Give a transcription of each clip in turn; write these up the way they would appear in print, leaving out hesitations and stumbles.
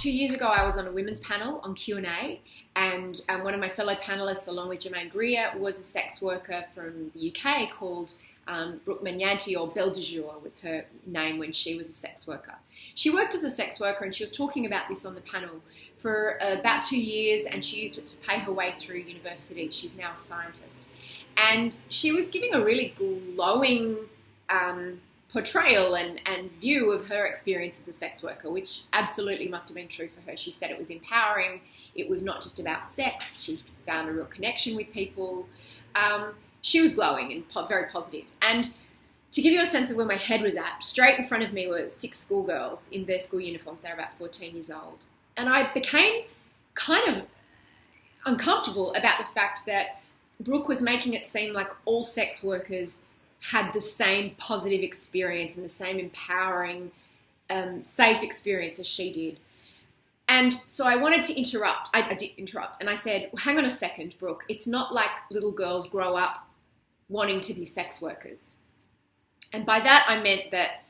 2 years ago, I was on a women's panel on Q&A, and one of my fellow panelists, along with Jermaine Greer, was a sex worker from the UK called Brooke Manyanti, or Belle de Jour was her name when she was a sex worker. She worked as a sex worker, and she was talking about this on the panel for about 2 years, and she used it to pay her way through university. She's now a scientist. And she was giving a really glowing portrayal and view of her experience as a sex worker, which absolutely must have been true for her. She said it was empowering. It was not just about sex. She found a real connection with people. She was glowing and very positive. And to give you a sense of where my head was at, straight in front of me were 6 schoolgirls in their school uniforms. They were about 14 years old. And I became kind of uncomfortable about the fact that Brooke was making it seem like all sex workers had the same positive experience and the same empowering, safe experience as she did. And so I wanted to interrupt. I did interrupt. And I said, well, hang on a second, Brooke. It's not like little girls grow up wanting to be sex workers. And by that, I meant that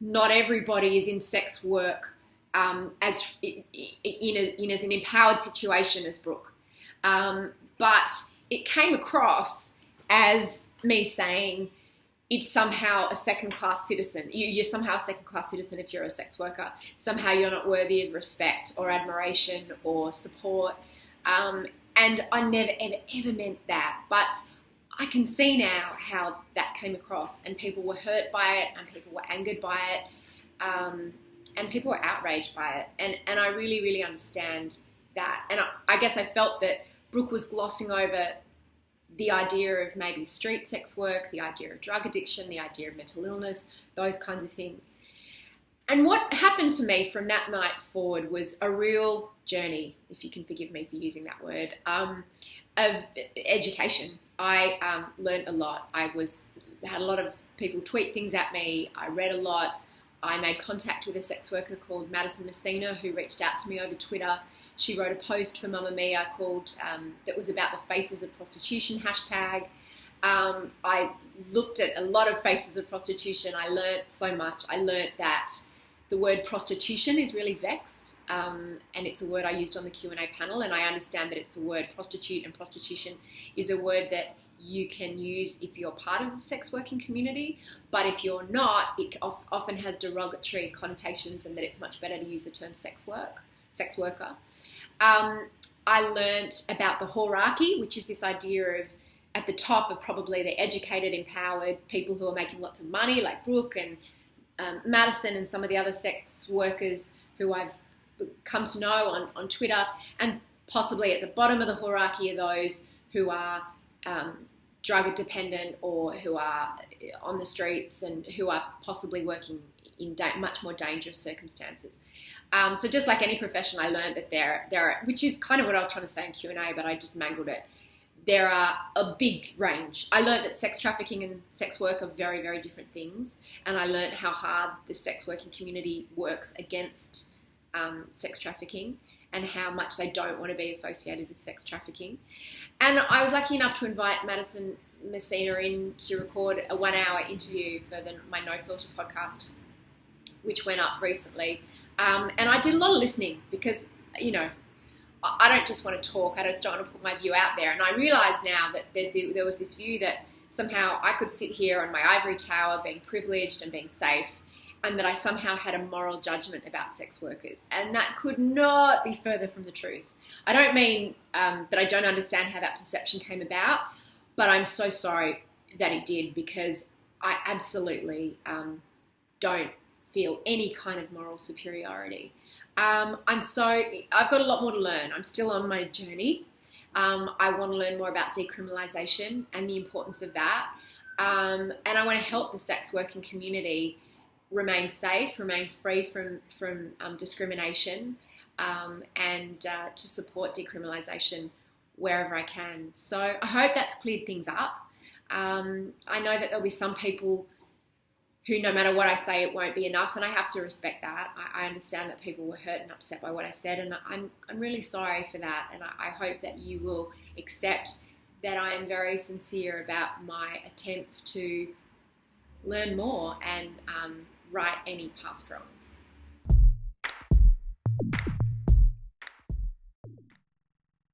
not everybody is in sex work as an empowered situation as Brooke. But it came across as me saying it's somehow a second-class citizen. You're somehow a second-class citizen if you're a sex worker. Somehow you're not worthy of respect or admiration or support. And I never, ever meant that. But I can see now how that came across, and people were hurt by it, and people were angered by it, and people were outraged by it. And I really, really understand that. And I guess I felt that Brooke was glossing over the idea of maybe street sex work, the idea of drug addiction, the idea of mental illness, those kinds of things. And what happened to me from that night forward was a real journey, if you can forgive me for using that word, of education. I learned a lot. I had a lot of people tweet things at me. I read a lot. I made contact with a sex worker called Madison Messina, who reached out to me over Twitter. She wrote a post for Mamma Mia that was about the Faces of Prostitution hashtag. I looked at a lot of faces of prostitution. I learnt so much. I learnt that the word prostitution is really vexed, and it's a word I used on the Q&A panel, and I understand that it's a word. Prostitute and prostitution is a word that you can use if you're part of the sex working community, but if you're not, it often has derogatory connotations, and that it's much better to use the term sex worker. I learnt about the hierarchy, which is this idea of at the top are probably the educated, empowered people who are making lots of money, like Brooke and Madison and some of the other sex workers who I've come to know on Twitter, and possibly at the bottom of the hierarchy are those who are drug dependent or who are on the streets and who are possibly working in much more dangerous circumstances. So just like any profession, I learned that there are, which is kind of what I was trying to say in Q&A, but I just mangled it. There are a big range. I learned that sex trafficking and sex work are very, very different things. And I learned how hard the sex working community works against sex trafficking and how much they don't want to be associated with sex trafficking. And I was lucky enough to invite Madison Messina in to record a 1-hour interview for my No Filter podcast, which went up recently. And I did a lot of listening because, I don't just want to talk. I just don't want to put my view out there. And I realise now that there was this view that somehow I could sit here on my ivory tower being privileged and being safe, and that I somehow had a moral judgment about sex workers. And that could not be further from the truth. I don't mean that I don't understand how that perception came about, but I'm so sorry that it did, because I absolutely don't feel any kind of moral superiority. I've got a lot more to learn. I'm still on my journey. I want to learn more about decriminalisation and the importance of that. And I want to help the sex working community remain safe, remain free from discrimination, and to support decriminalisation wherever I can. So I hope that's cleared things up. I know that there'll be some people who, no matter what I say, it won't be enough, and I have to respect that. I understand that people were hurt and upset by what I said, and I'm really sorry for that, and I hope that you will accept that I am very sincere about my attempts to learn more and right any past wrongs.